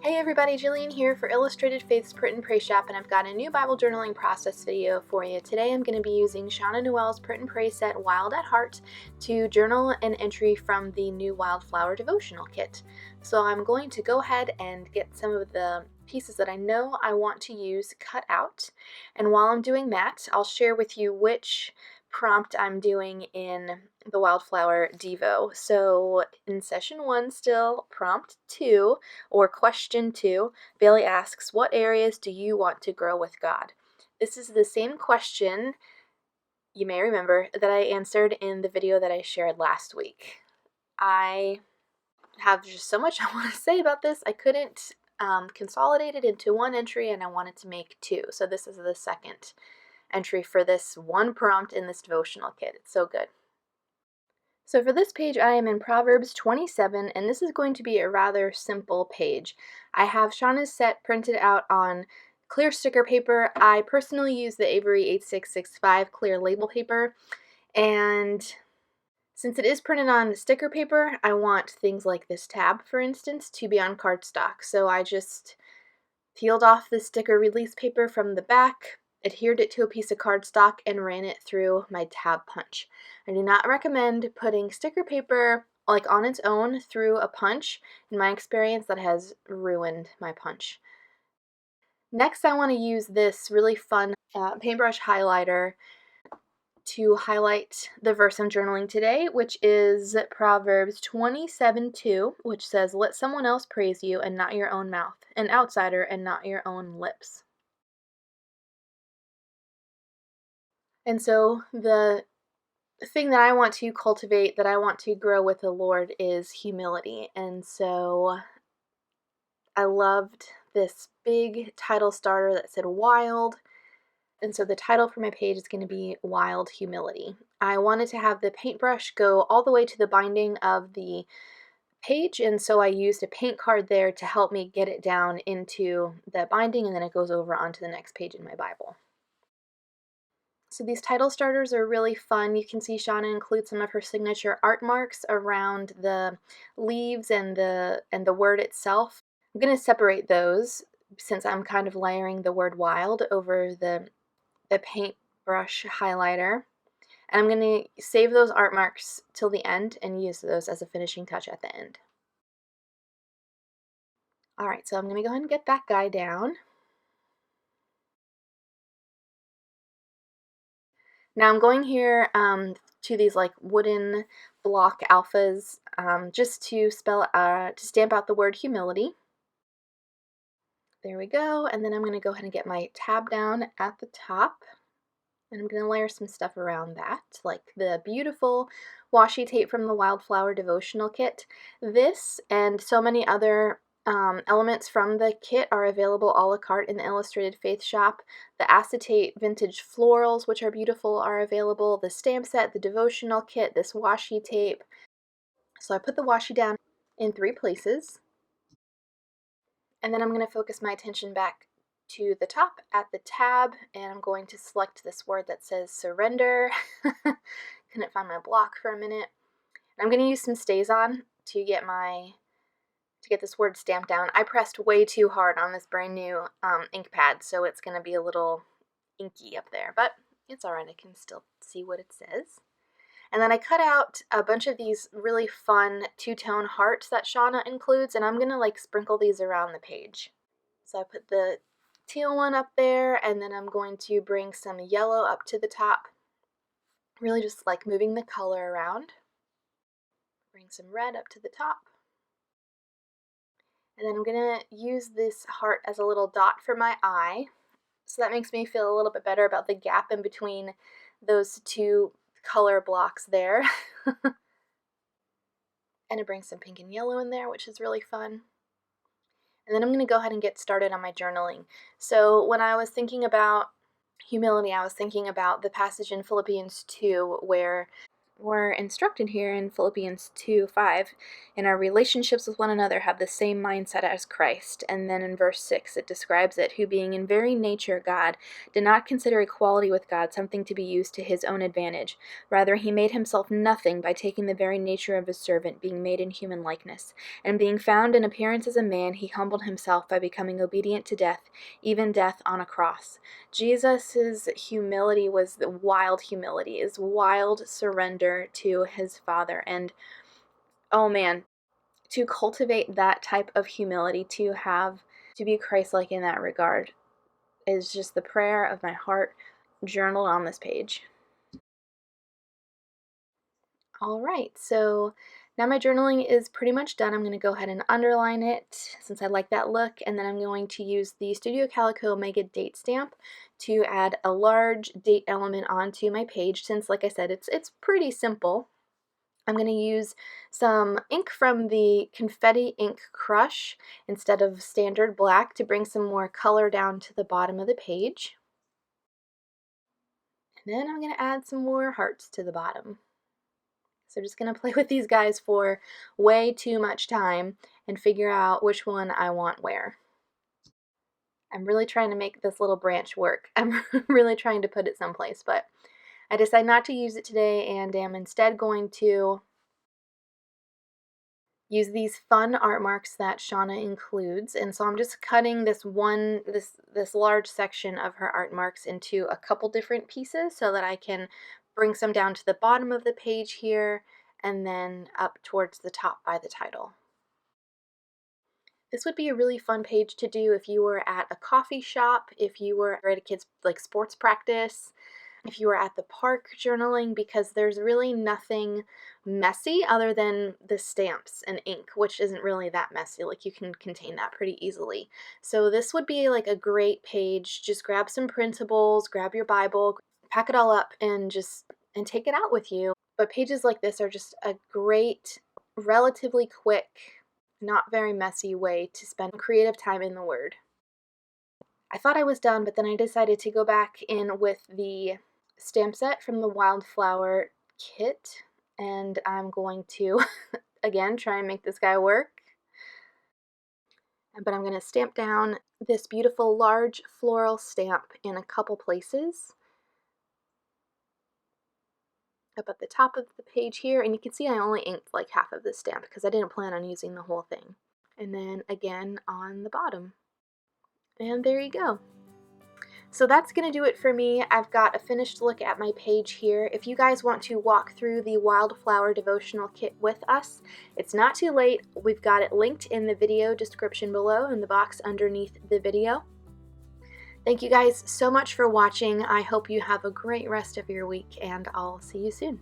Hey everybody, Jillian here for Illustrated Faith's Print and Pray Shop, and I've got a new Bible journaling process video for you. Today I'm going to be using Shauna Noel's Print and Pray set Wild at Heart to journal an entry from the new Wildflower devotional kit. So I'm going to go ahead and get some of the pieces that I know I want to use cut out, and while I'm doing that, I'll share with you which prompt I'm doing in the Wildflower Devo. So in session 1 still, prompt 2, or question 2, Bailey asks, what areas do you want to grow with God? This is the same question, you may remember, that I answered in the video that I shared last week. I have just so much I want to say about this. I couldn't consolidate it into one entry, and I wanted to make 2. So this is the second entry for this one prompt in this devotional kit. It's so good. So for this page, I am in Proverbs 27, and this is going to be a rather simple page. I have Shauna's set printed out on clear sticker paper. I personally use the Avery 8665 clear label paper, and since it is printed on sticker paper, I want things like this tab, for instance, to be on cardstock. So I just peeled off the sticker release paper from the back, adhered it to a piece of cardstock, and ran it through my tab punch. I do not recommend putting sticker paper like on its own through a punch. In my experience, that has ruined my punch. Next, I want to use this really fun paintbrush highlighter to highlight the verse I'm journaling today, which is Proverbs 27:2, which says, "Let someone else praise you and not your own mouth, an outsider and not your own lips." And so the thing that I want to cultivate, that I want to grow with the Lord, is humility. And so I loved this big title starter that said wild. And so the title for my page is going to be Wild Humility. I wanted to have the paintbrush go all the way to the binding of the page, and so I used a paint card there to help me get it down into the binding, and then it goes over onto the next page in my Bible. So these title starters are really fun. You can see Shauna includes some of her signature art marks around the leaves and the word itself. I'm going to separate those since I'm kind of layering the word wild over the paintbrush highlighter. And I'm going to save those art marks till the end and use those as a finishing touch at the end. Alright, so I'm going to go ahead and get that guy down. Now I'm going here to these like wooden block alphas just to stamp out the word humility. There we go, and then I'm going to go ahead and get my tab down at the top. And I'm going to layer some stuff around that, like the beautiful washi tape from the Wildflower devotional kit. This and so many other elements from the kit are available a la carte in the Illustrated Faith shop. The acetate vintage florals, which are beautiful, are available. The stamp set, the devotional kit, this washi tape. So I put the washi down in 3 places. And then I'm going to focus my attention back to the top at the tab, and I'm going to select this word that says surrender. Couldn't find my block for a minute. I'm going to use some StazOn to get this word stamped down. I pressed way too hard on this brand new ink pad, so it's going to be a little inky up there, but it's alright, I can still see what it says. And then I cut out a bunch of these really fun 2-tone hearts that Shauna includes, and I'm going to like sprinkle these around the page. So I put the teal one up there, and then I'm going to bring some yellow up to the top, really just like moving the color around. Bring some red up to the top. And then I'm going to use this heart as a little dot for my eye. So that makes me feel a little bit better about the gap in between those 2 color blocks there. And it brings some pink and yellow in there, which is really fun. And then I'm going to go ahead and get started on my journaling. So when I was thinking about humility, I was thinking about the passage in Philippians 2 where we're instructed here in Philippians 2:5, in our relationships with one another have the same mindset as Christ. And then in verse 6 it describes it, who being in very nature God, did not consider equality with God something to be used to his own advantage. Rather he made himself nothing by taking the very nature of a servant, being made in human likeness. And being found in appearance as a man, he humbled himself by becoming obedient to death, even death on a cross. Jesus' humility was the wild humility, is wild surrender to his Father. And oh man, to cultivate that type of humility, to be Christ-like in that regard, is just the prayer of my heart journaled on this page. All right, so now my journaling is pretty much done. I'm going to go ahead and underline it since I like that look, and then I'm going to use the Studio Calico Mega Date Stamp to add a large date element onto my page, since like I said, it's pretty simple. I'm going to use some ink from the Confetti Ink Crush instead of standard black to bring some more color down to the bottom of the page. And then I'm going to add some more hearts to the bottom. So just going to play with these guys for way too much time and figure out which one I want where. I'm really trying to make this little branch work. I'm really trying to put it someplace, but I decided not to use it today and am instead going to use these fun art marks that Shauna includes. And so I'm just cutting this large section of her art marks into a couple different pieces so that I can bring some down to the bottom of the page here and then up towards the top by the title. This would be a really fun page to do if you were at a coffee shop, if you were at a kid's like sports practice, if you were at the park journaling, because there's really nothing messy other than the stamps and ink, which isn't really that messy. Like, you can contain that pretty easily. So this would be like a great page. Just grab some printables, grab your Bible, pack it all up, and take it out with you. But pages like this are just a great, relatively quick, not very messy way to spend creative time in the Word. I thought I was done, but then I decided to go back in with the stamp set from the Wildflower kit, and I'm going to again try and make this guy work. But I'm going to stamp down this beautiful large floral stamp in a couple places up at the top of the page here, and you can see I only inked like half of this stamp because I didn't plan on using the whole thing. And then again on the bottom, and there you go. So that's going to do it for me. I've got a finished look at my page here. If you guys want to walk through the Wildflower devotional kit with us, it's not too late. We've got it linked in the video description below in the box underneath the video. Thank you guys so much for watching. I hope you have a great rest of your week, and I'll see you soon.